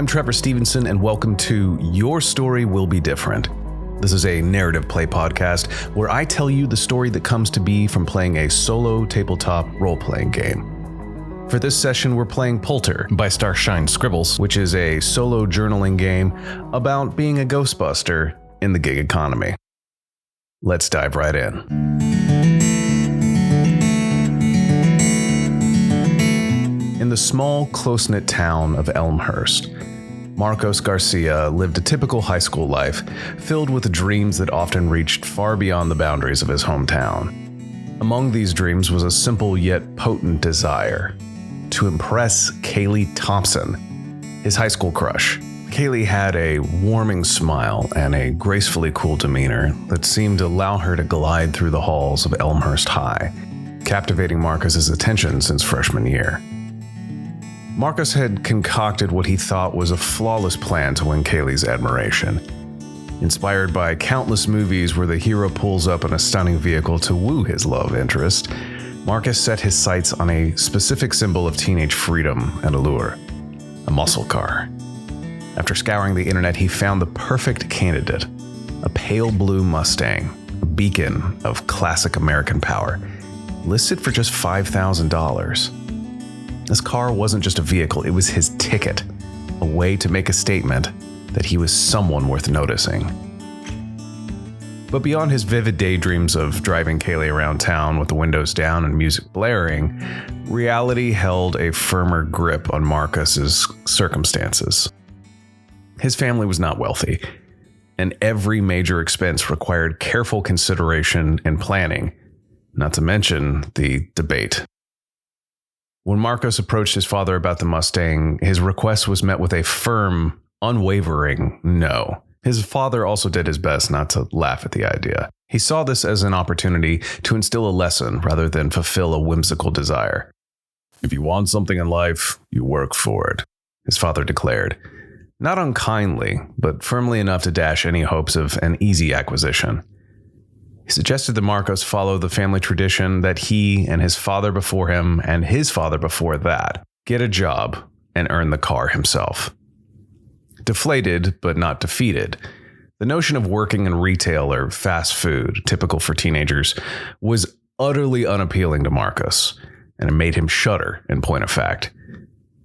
I'm Trevor Stevenson, and welcome to Your Story Will Be Different. This is a narrative play podcast where I tell you the story that comes to be from playing a solo tabletop role-playing game. For this session, we're playing Pöltr by Starshine Scribbles, which is a solo journaling game about being a Ghostbuster in the gig economy. Let's dive right in. In the small, close-knit town of Elmhurst, Marcos Garcia lived a typical high school life filled with dreams that often reached far beyond the boundaries of his hometown. Among these dreams was a simple yet potent desire to impress Kaylee Thompson, his high school crush. Kaylee had a warming smile and a gracefully cool demeanor that seemed to allow her to glide through the halls of Elmhurst High, captivating Marcos's attention since freshman year. Marcos had concocted what he thought was a flawless plan to win Kaylee's admiration. Inspired by countless movies where the hero pulls up in a stunning vehicle to woo his love interest, Marcos set his sights on a specific symbol of teenage freedom and allure: a muscle car. After scouring the internet, he found the perfect candidate: a pale blue Mustang, a beacon of classic American power, listed for just $5,000. This car wasn't just a vehicle, it was his ticket, a way to make a statement that he was someone worth noticing. But beyond his vivid daydreams of driving Kaylee around town with the windows down and music blaring, reality held a firmer grip on Marcos's circumstances. His family was not wealthy, and every major expense required careful consideration and planning, not to mention the debate. When Marcos approached his father about the Mustang, his request was met with a firm, unwavering no. His father also did his best not to laugh at the idea. He saw this as an opportunity to instill a lesson rather than fulfill a whimsical desire. "If you want something in life, you work for it," his father declared. Not unkindly, but firmly enough to dash any hopes of an easy acquisition. He suggested that Marcos follow the family tradition that he and his father before him and his father before that get a job and earn the car himself. Deflated, but not defeated, the notion of working in retail or fast food, typical for teenagers, was utterly unappealing to Marcos, and it made him shudder in point of fact.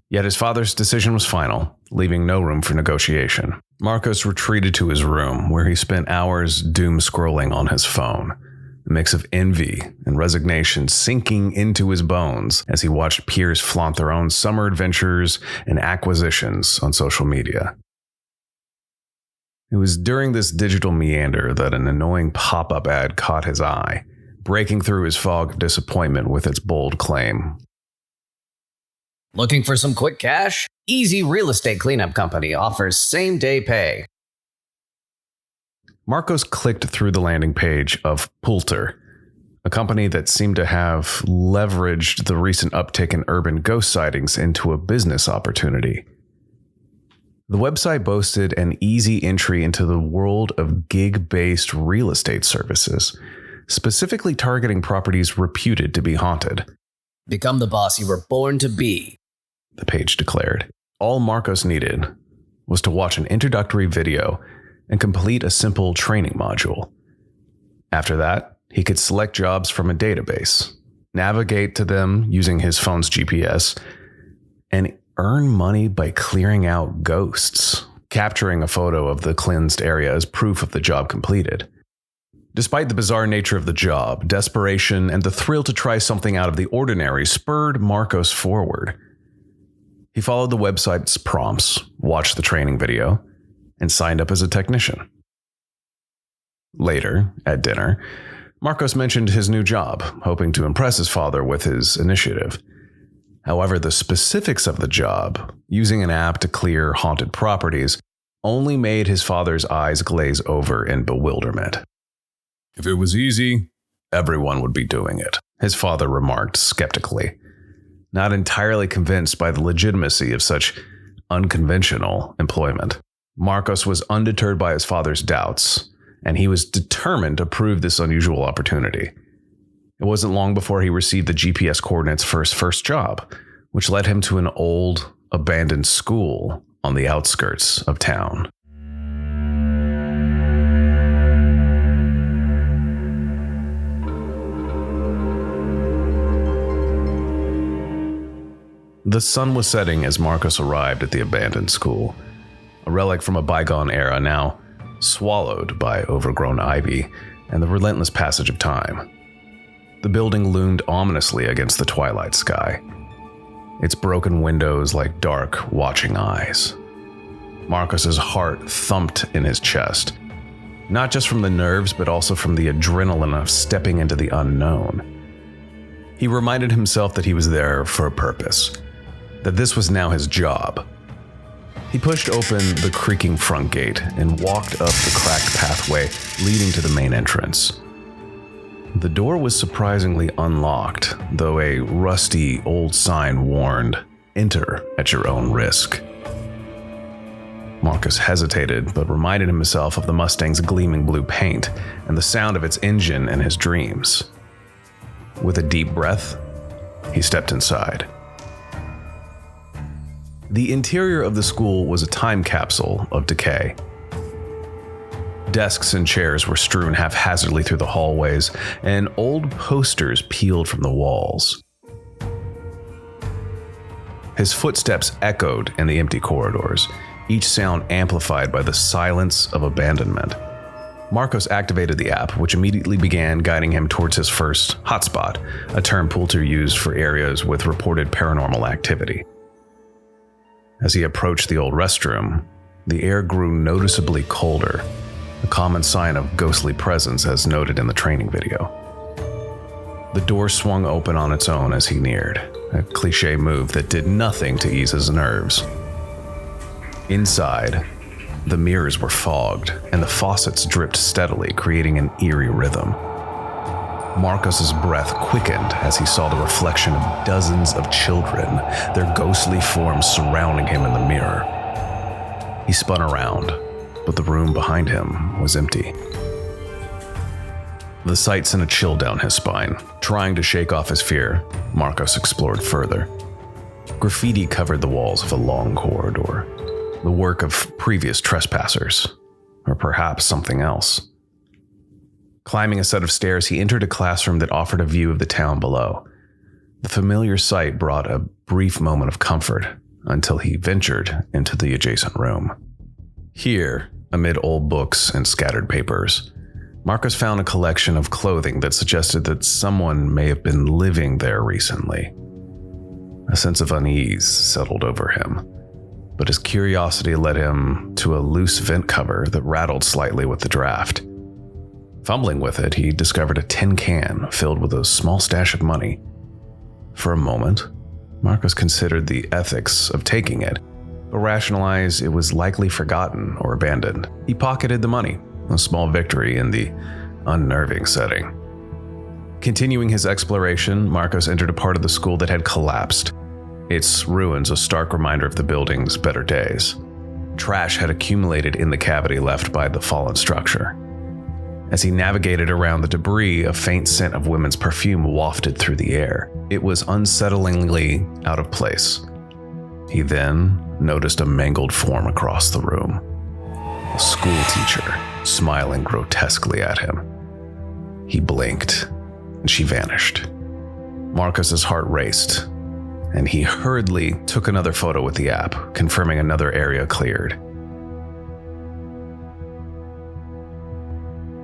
Yet his father's decision was final, leaving no room for negotiation. Marcos retreated to his room, where he spent hours doom-scrolling on his phone, a mix of envy and resignation sinking into his bones as he watched peers flaunt their own summer adventures and acquisitions on social media. It was during this digital meander that an annoying pop-up ad caught his eye, breaking through his fog of disappointment with its bold claim. Looking for some quick cash? Easy Real Estate Cleanup Company offers same-day pay. Marcos clicked through the landing page of Pöltr, a company that seemed to have leveraged the recent uptick in urban ghost sightings into a business opportunity. The website boasted an easy entry into the world of gig-based real estate services, specifically targeting properties reputed to be haunted. Become the boss you were born to be, the page declared. All Marcos needed was to watch an introductory video and complete a simple training module. After that, he could select jobs from a database, navigate to them using his phone's GPS, and earn money by clearing out ghosts, capturing a photo of the cleansed area as proof of the job completed. Despite the bizarre nature of the job, desperation and the thrill to try something out of the ordinary spurred Marcos forward. He followed the website's prompts, watched the training video, and signed up as a technician. Later, at dinner, Marcos mentioned his new job, hoping to impress his father with his initiative. However, the specifics of the job, using an app to clear haunted properties, only made his father's eyes glaze over in bewilderment. "If it was easy, everyone would be doing it," his father remarked skeptically, not entirely convinced by the legitimacy of such unconventional employment. Marcos was undeterred by his father's doubts, and he was determined to prove this unusual opportunity. It wasn't long before he received the GPS coordinates for his first job, which led him to an old, abandoned school on the outskirts of town. The sun was setting as Marcos arrived at the abandoned school, a relic from a bygone era now swallowed by overgrown ivy and the relentless passage of time. The building loomed ominously against the twilight sky, its broken windows like dark, watching eyes. Marcos's heart thumped in his chest, not just from the nerves but also from the adrenaline of stepping into the unknown. He reminded himself that he was there for a purpose, that this was now his job. He pushed open the creaking front gate and walked up the cracked pathway leading to the main entrance. The door was surprisingly unlocked, though a rusty old sign warned, "Enter at your own risk." Marcos hesitated, but reminded himself of the Mustang's gleaming blue paint and the sound of its engine in his dreams. With a deep breath, he stepped inside. The interior of the school was a time capsule of decay. Desks and chairs were strewn haphazardly through the hallways, and old posters peeled from the walls. His footsteps echoed in the empty corridors, each sound amplified by the silence of abandonment. Marcos activated the app, which immediately began guiding him towards his first hotspot, a term Pöltr used for areas with reported paranormal activity. As he approached the old restroom, the air grew noticeably colder, a common sign of ghostly presence as noted in the training video. The door swung open on its own as he neared, a cliché move that did nothing to ease his nerves. Inside, the mirrors were fogged and the faucets dripped steadily, creating an eerie rhythm. Marcos's breath quickened as he saw the reflection of dozens of children, their ghostly forms surrounding him in the mirror. He spun around, but the room behind him was empty. The sight sent a chill down his spine. Trying to shake off his fear, Marcos explored further. Graffiti covered the walls of a long corridor, the work of previous trespassers, or perhaps something else. Climbing a set of stairs, he entered a classroom that offered a view of the town below. The familiar sight brought a brief moment of comfort until he ventured into the adjacent room. Here, amid old books and scattered papers, Marcos found a collection of clothing that suggested that someone may have been living there recently. A sense of unease settled over him, but his curiosity led him to a loose vent cover that rattled slightly with the draft. Fumbling with it, he discovered a tin can filled with a small stash of money. For a moment, Marcos considered the ethics of taking it, but rationalized it was likely forgotten or abandoned. He pocketed the money, a small victory in the unnerving setting. Continuing his exploration, Marcos entered a part of the school that had collapsed, its ruins a stark reminder of the building's better days. Trash had accumulated in the cavity left by the fallen structure. As he navigated around the debris, a faint scent of women's perfume wafted through the air. It was unsettlingly out of place. He then noticed a mangled form across the room. A school teacher, smiling grotesquely at him. He blinked, and she vanished. Marcos's heart raced, and he hurriedly took another photo with the app, confirming another area cleared.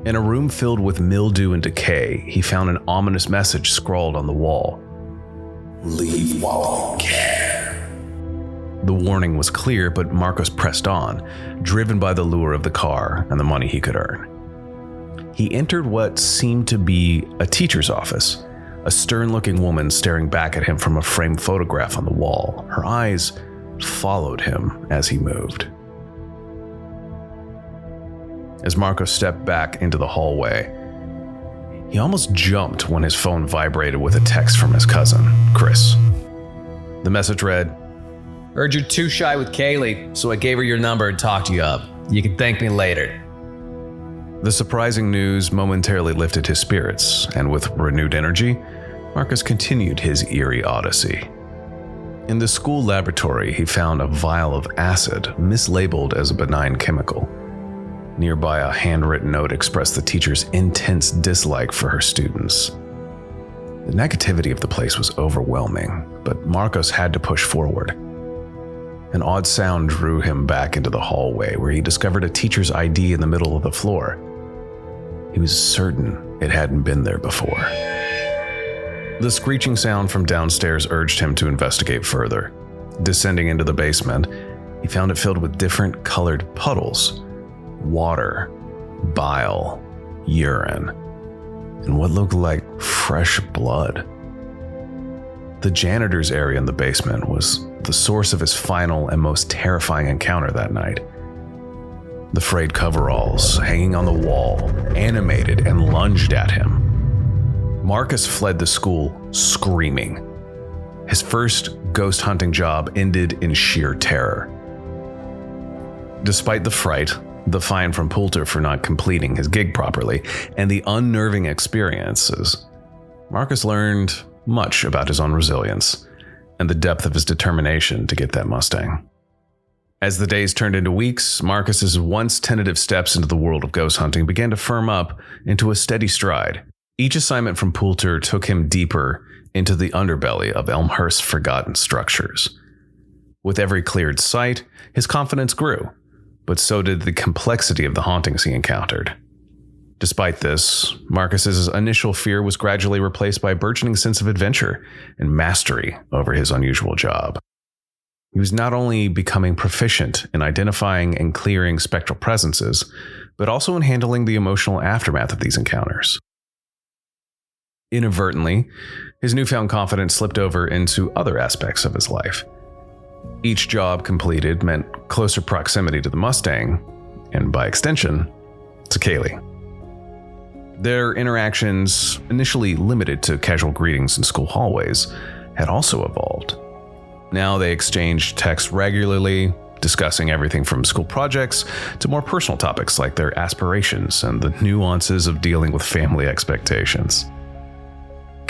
In a room filled with mildew and decay, he found an ominous message scrawled on the wall. "Leave while you can." The warning was clear, but Marcos pressed on, driven by the lure of the car and the money he could earn. He entered what seemed to be a teacher's office, a stern-looking woman staring back at him from a framed photograph on the wall. Her eyes followed him as he moved. As Marcos stepped back into the hallway, he almost jumped when his phone vibrated with a text from his cousin, Chris. The message read, "Heard you're too shy with Kaylee, so I gave her your number and talked you up. You can thank me later." The surprising news momentarily lifted his spirits, and with renewed energy, Marcos continued his eerie odyssey. In the school laboratory, he found a vial of acid mislabeled as a benign chemical. Nearby, a handwritten note expressed the teacher's intense dislike for her students. The negativity of the place was overwhelming, but Marcos had to push forward. An odd sound drew him back into the hallway, where he discovered a teacher's ID in the middle of the floor. He was certain it hadn't been there before. The screeching sound from downstairs urged him to investigate further. Descending into the basement, he found it filled with different colored puddles, water, bile, urine, and what looked like fresh blood. The janitor's area in the basement was the source of his final and most terrifying encounter that night. The frayed coveralls hanging on the wall animated and lunged at him. Marcus fled the school screaming. His first ghost hunting job ended in sheer terror. Despite the fright, the fine from Pöltr for not completing his gig properly, and the unnerving experiences, Marcus learned much about his own resilience and the depth of his determination to get that Mustang. As the days turned into weeks, Marcus's once tentative steps into the world of ghost hunting began to firm up into a steady stride. Each assignment from Pöltr took him deeper into the underbelly of Elmhurst's forgotten structures. With every cleared site, his confidence grew, but so did the complexity of the hauntings he encountered. Despite this, Marcus's initial fear was gradually replaced by a burgeoning sense of adventure and mastery over his unusual job. He was not only becoming proficient in identifying and clearing spectral presences, but also in handling the emotional aftermath of these encounters. Inadvertently, his newfound confidence slipped over into other aspects of his life. Each job completed meant closer proximity to the Mustang, and by extension, to Kaylee. Their interactions, initially limited to casual greetings in school hallways, had also evolved. Now they exchanged texts regularly, discussing everything from school projects to more personal topics like their aspirations and the nuances of dealing with family expectations.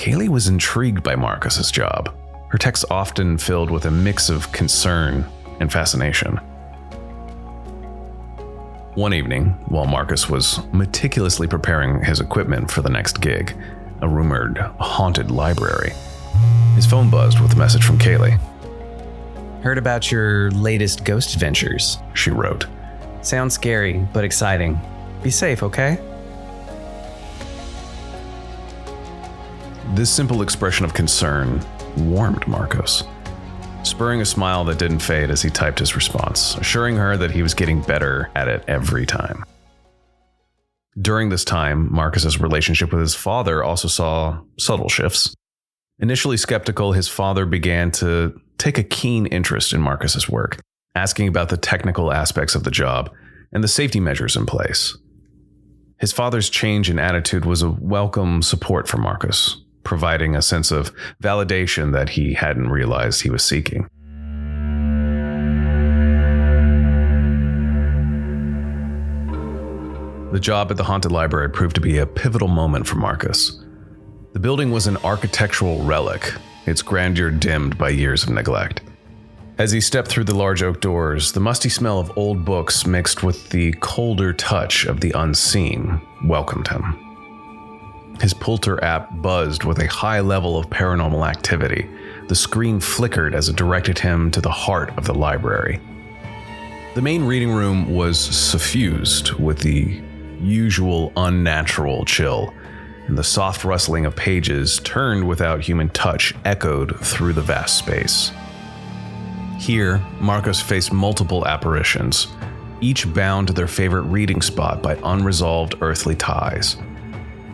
Kaylee was intrigued by Marcus's job, her texts often filled with a mix of concern and fascination. One evening, while Marcus was meticulously preparing his equipment for the next gig, a rumored haunted library, his phone buzzed with a message from Kaylee. Heard about your latest ghost adventures, She wrote. Sounds scary, but exciting. Be safe, okay? This simple expression of concern warmed Marcos, spurring a smile that didn't fade as he typed his response, assuring her that he was getting better at it every time. During this time, Marcus's relationship with his father also saw subtle shifts. Initially skeptical, his father began to take a keen interest in Marcus's work, asking about the technical aspects of the job and the safety measures in place. His father's change in attitude was a welcome support for Marcus, providing a sense of validation that he hadn't realized he was seeking. The job at the haunted library proved to be a pivotal moment for Marcus. The building was an architectural relic, its grandeur dimmed by years of neglect. As he stepped through the large oak doors, the musty smell of old books mixed with the colder touch of the unseen welcomed him. His Pöltr app buzzed with a high level of paranormal activity. The screen flickered as it directed him to the heart of the library. The main reading room was suffused with the usual unnatural chill, and the soft rustling of pages turned without human touch echoed through the vast space. Here, Marcos faced multiple apparitions, each bound to their favorite reading spot by unresolved earthly ties.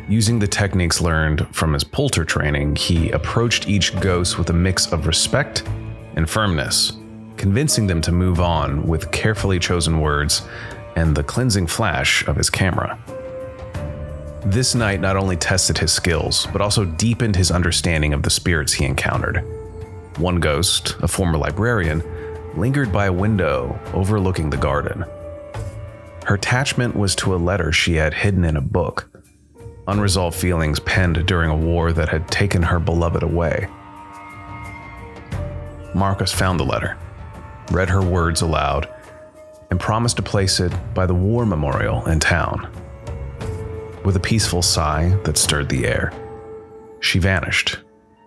Using the techniques learned from his Pöltr training, he approached each ghost with a mix of respect and firmness, convincing them to move on with carefully chosen words and the cleansing flash of his camera. This night not only tested his skills, but also deepened his understanding of the spirits he encountered. One ghost, a former librarian, lingered by a window overlooking the garden. Her attachment was to a letter she had hidden in a book, unresolved feelings penned during a war that had taken her beloved away. Marcos found the letter, read her words aloud, and promised to place it by the war memorial in town. With a peaceful sigh that stirred the air, she vanished,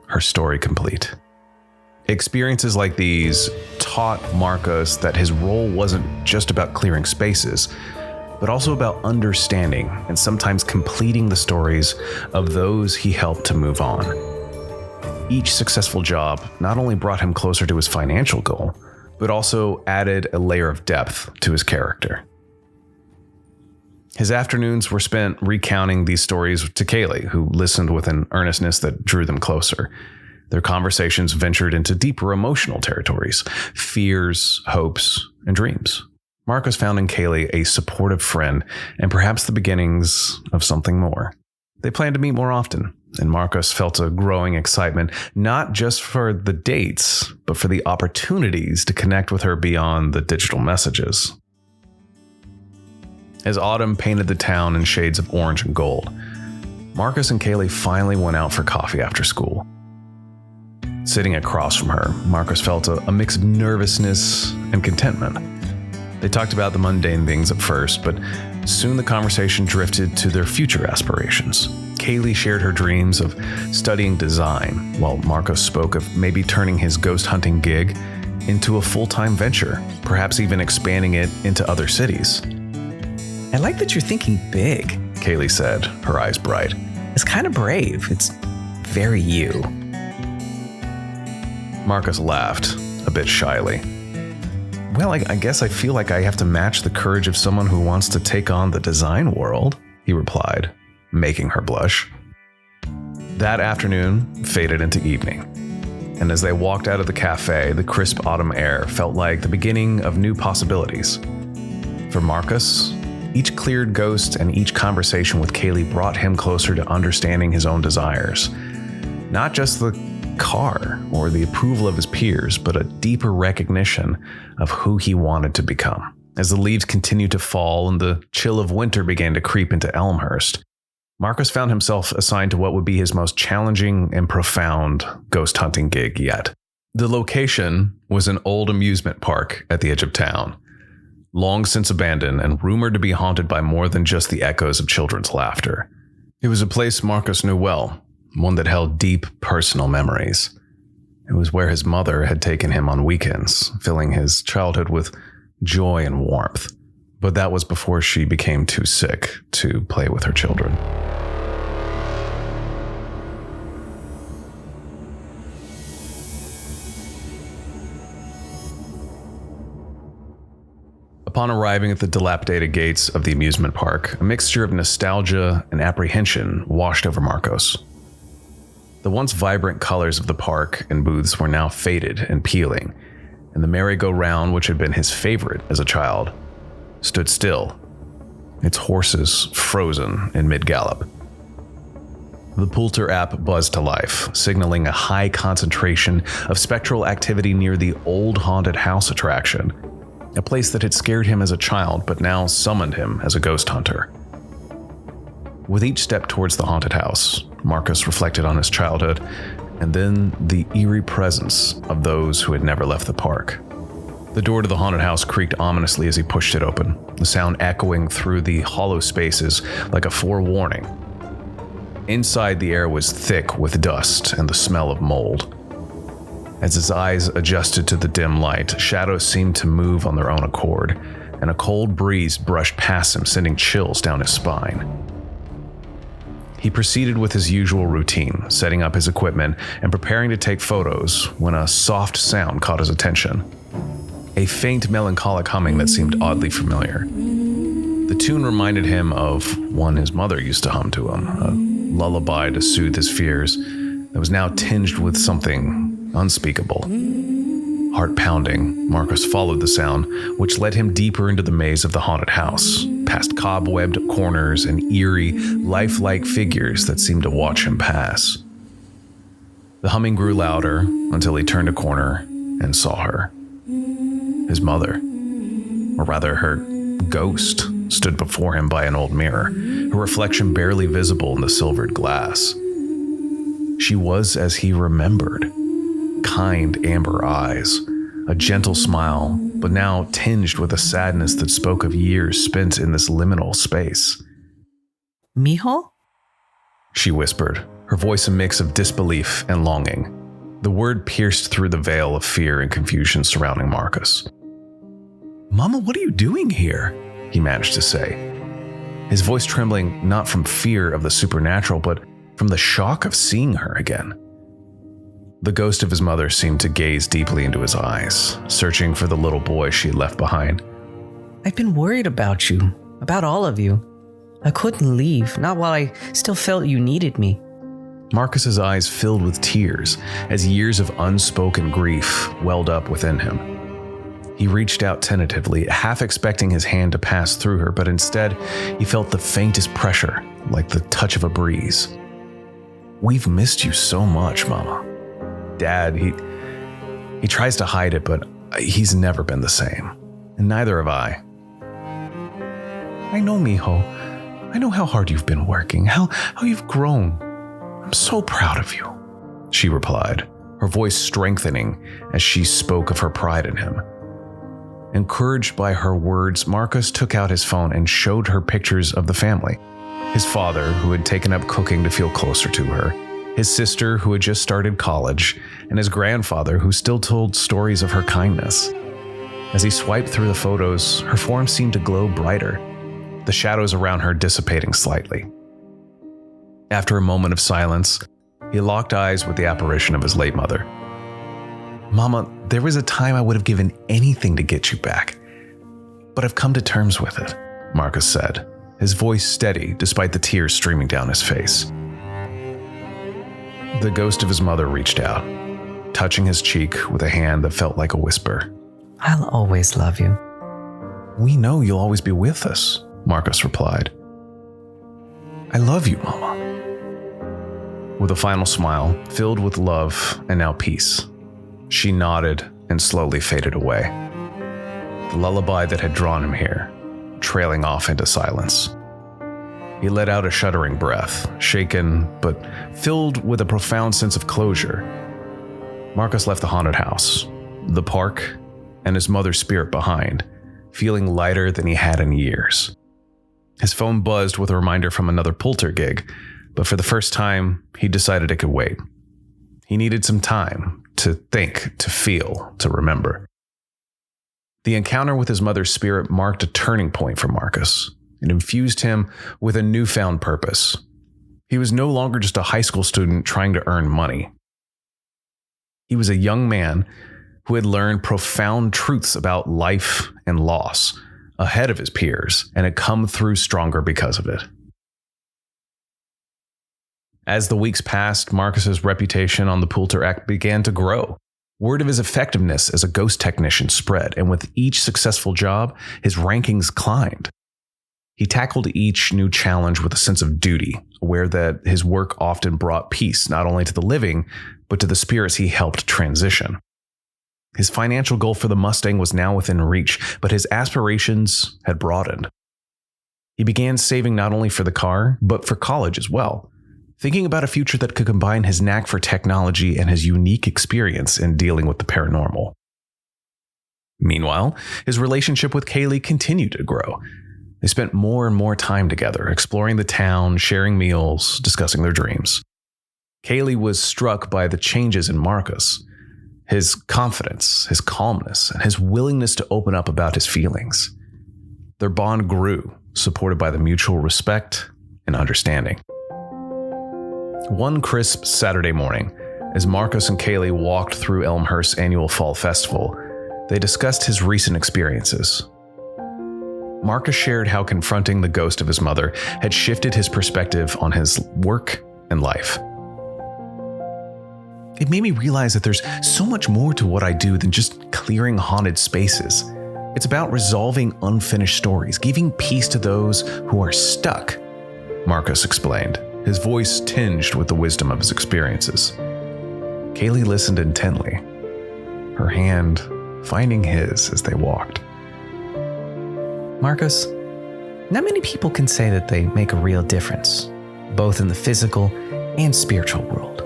her story complete. Experiences like these taught Marcos that his role wasn't just about clearing spaces, but also about understanding and sometimes completing the stories of those he helped to move on. Each successful job not only brought him closer to his financial goal, but also added a layer of depth to his character. His afternoons were spent recounting these stories to Kaylee, who listened with an earnestness that drew them closer. Their conversations ventured into deeper emotional territories, fears, hopes, and dreams. Marcos found in Kaylee a supportive friend and perhaps the beginnings of something more. They planned to meet more often, and Marcos felt a growing excitement, not just for the dates, but for the opportunities to connect with her beyond the digital messages. As autumn painted the town in shades of orange and gold, Marcos and Kaylee finally went out for coffee after school. Sitting across from her, Marcos felt a mix of nervousness and contentment. They talked about the mundane things at first, but soon the conversation drifted to their future aspirations. Kaylee shared her dreams of studying design, while Marcos spoke of maybe turning his ghost hunting gig into a full-time venture, perhaps even expanding it into other cities. I like that you're thinking big, Kaylee said, her eyes bright. It's kind of brave. It's very you. Marcos laughed, a bit shyly. Well, I guess I feel like I have to match the courage of someone who wants to take on the design world, he replied, making her blush. That afternoon faded into evening, and as they walked out of the cafe, the crisp autumn air felt like the beginning of new possibilities. For Marcos, each cleared ghost and each conversation with Kaylee brought him closer to understanding his own desires. Not just the car or the approval of his peers, but a deeper recognition of who he wanted to become. As the leaves continued to fall and the chill of winter began to creep into Elmhurst, Marcos found himself assigned to what would be his most challenging and profound ghost hunting gig yet. The location was an old amusement park at the edge of town, long since abandoned and rumored to be haunted by more than just the echoes of children's laughter. It was a place Marcos knew well, one that held deep personal memories. It was where his mother had taken him on weekends, filling his childhood with joy and warmth. But that was before she became too sick to play with her children. Upon arriving at the dilapidated gates of the amusement park, a mixture of nostalgia and apprehension washed over Marcos. The once vibrant colors of the park and booths were now faded and peeling, and the merry-go-round, which had been his favorite as a child, stood still, its horses frozen in mid-gallop. The Pöltr app buzzed to life, signaling a high concentration of spectral activity near the old haunted house attraction, a place that had scared him as a child but now summoned him as a ghost hunter. With each step towards the haunted house, Marcos reflected on his childhood and then the eerie presence of those who had never left the park. The door to the haunted house creaked ominously as he pushed it open, the sound echoing through the hollow spaces like a forewarning. Inside, the air was thick with dust and the smell of mold. As his eyes adjusted to the dim light, shadows seemed to move on their own accord, and a cold breeze brushed past him, sending chills down his spine. He proceeded with his usual routine, setting up his equipment and preparing to take photos when a soft sound caught his attention. A faint melancholic humming that seemed oddly familiar. The tune reminded him of one his mother used to hum to him, a lullaby to soothe his fears that was now tinged with something unspeakable. Heart pounding, Marcos followed the sound, which led him deeper into the maze of the haunted house, past cobwebbed corners and eerie, lifelike figures that seemed to watch him pass. The humming grew louder until he turned a corner and saw her. His mother, or rather her ghost, stood before him by an old mirror, her reflection barely visible in the silvered glass. She was as he remembered, kind amber eyes, a gentle smile, but now tinged with a sadness that spoke of years spent in this liminal space. Mijo? She whispered, her voice a mix of disbelief and longing. The word pierced through the veil of fear and confusion surrounding Marcus. "Mama, what are you doing here?" he managed to say, his voice trembling not from fear of the supernatural, but from the shock of seeing her again. The ghost of his mother seemed to gaze deeply into his eyes, searching for the little boy she had left behind. "I've been worried about you, about all of you. I couldn't leave, not while I still felt you needed me." Marcus's eyes filled with tears as years of unspoken grief welled up within him. He reached out tentatively, half expecting his hand to pass through her, but instead he felt the faintest pressure, like the touch of a breeze. "We've missed you so much, Mama. Dad, he tries to hide it, but he's never been the same. And neither have I." "I know, Mijo. I know how hard you've been working, how you've grown. I'm so proud of you," she replied, her voice strengthening as she spoke of her pride in him. Encouraged by her words, Marcus took out his phone and showed her pictures of the family. His father, who had taken up cooking to feel closer to her, his sister, who had just started college, and his grandfather, who still told stories of her kindness. As he swiped through the photos, her form seemed to glow brighter, the shadows around her dissipating slightly. After a moment of silence, he locked eyes with the apparition of his late mother. "Mama, there was a time I would have given anything to get you back, but I've come to terms with it," Marcus said, his voice steady despite the tears streaming down his face. The ghost of his mother reached out, touching his cheek with a hand that felt like a whisper. "I'll always love you." "We know you'll always be with us," Marcus replied. "I love you, Mama." With a final smile, filled with love and now peace, she nodded and slowly faded away. The lullaby that had drawn him here, trailing off into silence. He let out a shuddering breath, shaken but filled with a profound sense of closure. Marcus left the haunted house, the park, and his mother's spirit behind, feeling lighter than he had in years. His phone buzzed with a reminder from another Pöltr gig, but for the first time, he decided it could wait. He needed some time to think, to feel, to remember. The encounter with his mother's spirit marked a turning point for Marcus. It infused him with a newfound purpose. He was no longer just a high school student trying to earn money. He was a young man who had learned profound truths about life and loss ahead of his peers and had come through stronger because of it. As the weeks passed, Marcus's reputation on the Pöltr Act began to grow. Word of his effectiveness as a ghost technician spread, and with each successful job, his rankings climbed. He tackled each new challenge with a sense of duty, aware that his work often brought peace not only to the living, but to the spirits he helped transition. His financial goal for the Mustang was now within reach, but his aspirations had broadened. He began saving not only for the car, but for college as well, thinking about a future that could combine his knack for technology and his unique experience in dealing with the paranormal. Meanwhile, his relationship with Kaylee continued to grow. They spent more and more time together, exploring the town, sharing meals, discussing their dreams. Kaylee was struck by the changes in Marcus, his confidence, his calmness, and his willingness to open up about his feelings. Their bond grew, supported by the mutual respect and understanding. One crisp Saturday morning, as Marcus and Kaylee walked through Elmhurst's annual fall festival, they discussed his recent experiences. Marcus shared how confronting the ghost of his mother had shifted his perspective on his work and life. "It made me realize that there's so much more to what I do than just clearing haunted spaces. It's about resolving unfinished stories, giving peace to those who are stuck," Marcus explained, his voice tinged with the wisdom of his experiences. Kaylee listened intently, her hand finding his as they walked. "Marcus, not many people can say that they make a real difference, both in the physical and spiritual world.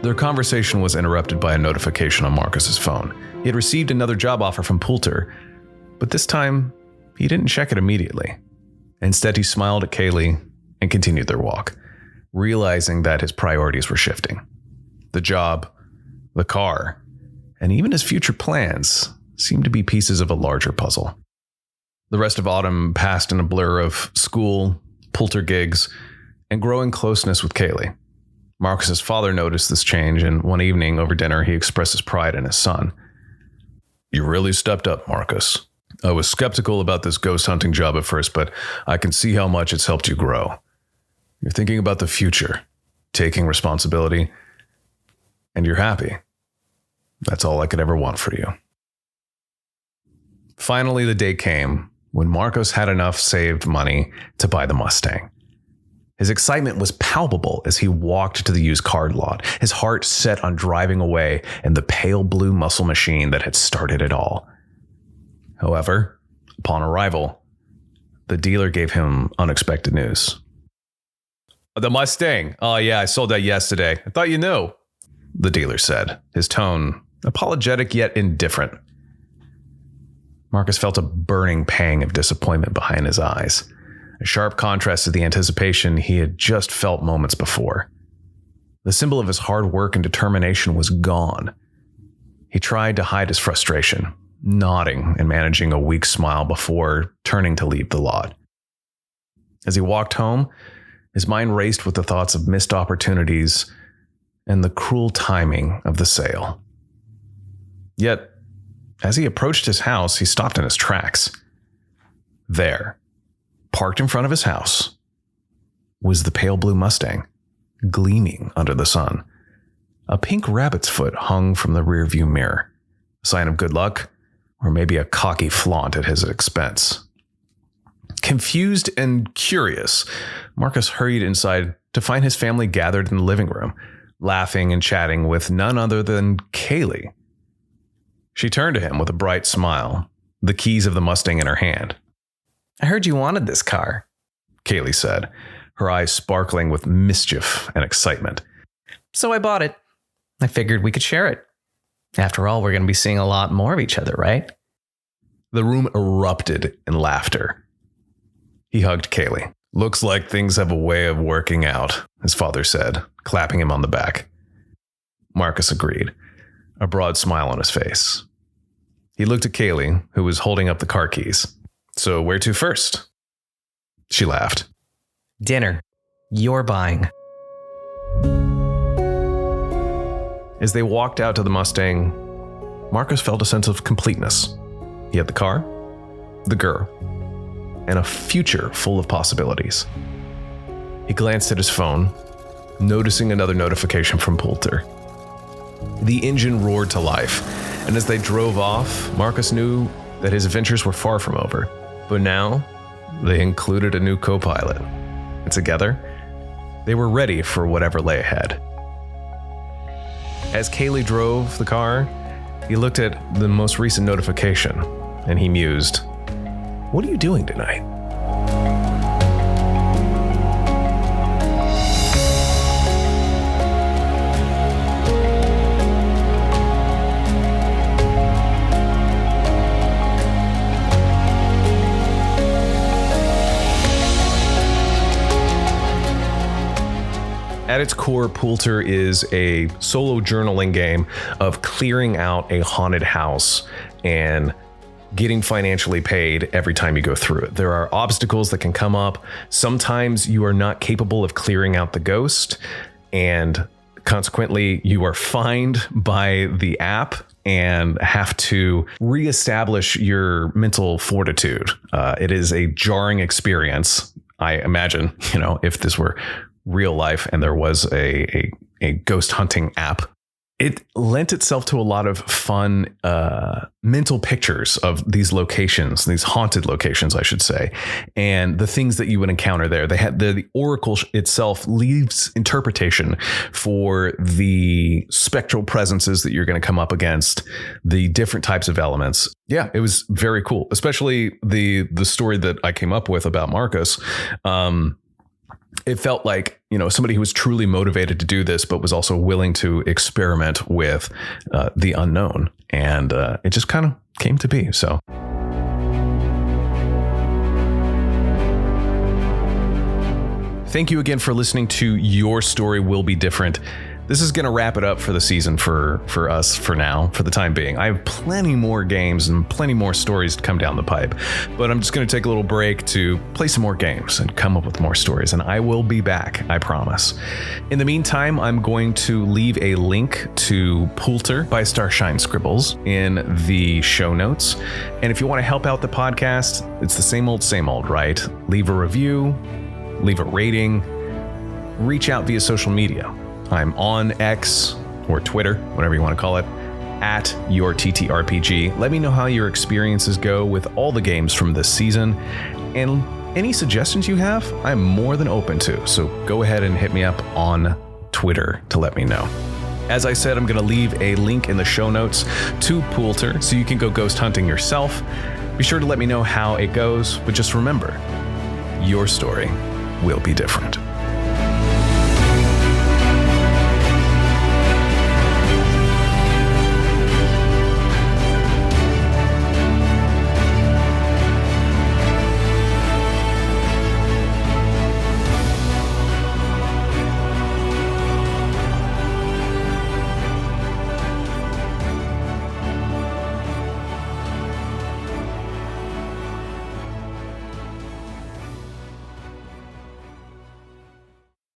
Their conversation was interrupted by a notification on Marcus's phone. He had received another job offer from Pöltr, but this time he didn't check it immediately. Instead, he smiled at Kaylee and continued their walk, realizing that his priorities were shifting. The job, the car, and even his future plans seemed to be pieces of a larger puzzle. The rest of autumn passed in a blur of school, Pöltr gigs, and growing closeness with Kaylee. Marcus's father noticed this change, and one evening over dinner, he expressed his pride in his son. "You really stepped up, Marcus. I was skeptical about this ghost hunting job at first, but I can see how much it's helped you grow. You're thinking about the future, taking responsibility, and you're happy. That's all I could ever want for you." Finally, the day came when Marcus had enough saved money to buy the Mustang. His excitement was palpable as he walked to the used car lot, his heart set on driving away in the pale blue muscle machine that had started it all. However, upon arrival, the dealer gave him unexpected news. "The Mustang? Oh yeah, I sold that yesterday. I thought you knew," the dealer said, his tone apologetic yet indifferent. Marcus felt a burning pang of disappointment behind his eyes, a sharp contrast to the anticipation he had just felt moments before. The symbol of his hard work and determination was gone. He tried to hide his frustration, nodding and managing a weak smile before turning to leave the lot. As he walked home, his mind raced with the thoughts of missed opportunities and the cruel timing of the sale. Yet, as he approached his house, he stopped in his tracks. There, parked in front of his house, was the pale blue Mustang, gleaming under the sun. A pink rabbit's foot hung from the rearview mirror, a sign of good luck, or maybe a cocky flaunt at his expense. Confused and curious, Marcus hurried inside to find his family gathered in the living room, laughing and chatting with none other than Kaylee. She turned to him with a bright smile, the keys of the Mustang in her hand. "I heard you wanted this car," Kaylee said, her eyes sparkling with mischief and excitement. "So I bought it. I figured we could share it. After all, we're going to be seeing a lot more of each other, right?" The room erupted in laughter. He hugged Kaylee. "Looks like things have a way of working out," his father said, clapping him on the back. Marcus agreed, a broad smile on his face. He looked at Kaylee, who was holding up the car keys. "So where to first?" She laughed. "Dinner. You're buying." As they walked out to the Mustang, Marcus felt a sense of completeness. He had the car, the girl, and a future full of possibilities. He glanced at his phone, noticing another notification from Pöltr. The engine roared to life, and as they drove off, Marcus knew that his adventures were far from over. But now, they included a new co-pilot. And together, they were ready for whatever lay ahead. As Kaylee drove the car, he looked at the most recent notification, and he mused, "What are you doing tonight?" At its core, Pöltr is a solo journaling game of clearing out a haunted house and getting financially paid every time you go through it. There are obstacles that can come up. Sometimes you are not capable of clearing out the ghost, and consequently, you are fined by the app and have to reestablish your mental fortitude. It is a jarring experience. I imagine, if this were real life and there was a ghost hunting app, it lent itself to a lot of fun mental pictures of these locations, these haunted locations, I should say, and the things that you would encounter there. They had the oracle itself leaves interpretation for the spectral presences that you're going to come up against, the different types of elements. Yeah, it was very cool, especially the story that I came up with about Marcus. it felt like, somebody who was truly motivated to do this, but was also willing to experiment with the unknown. And it just kind of came to be. So. Thank you again for listening to Your Story Will Be Different. This is going to wrap it up for the season for us for now, for the time being. I have plenty more games and plenty more stories to come down the pipe, but I'm just going to take a little break to play some more games and come up with more stories, and I will be back, I promise. In the meantime, I'm going to leave a link to Pöltr by Starshine Scribbles in the show notes. And if you want to help out the podcast, it's the same old, right? Leave a review, leave a rating, reach out via social media. I'm on X or Twitter, whatever you want to call it, at YourTTRPG. Let me know how your experiences go with all the games from this season, and any suggestions you have, I'm more than open to. So go ahead and hit me up on Twitter to let me know. As I said, I'm going to leave a link in the show notes to Pöltr so you can go ghost hunting yourself. Be sure to let me know how it goes, but just remember, your story will be different.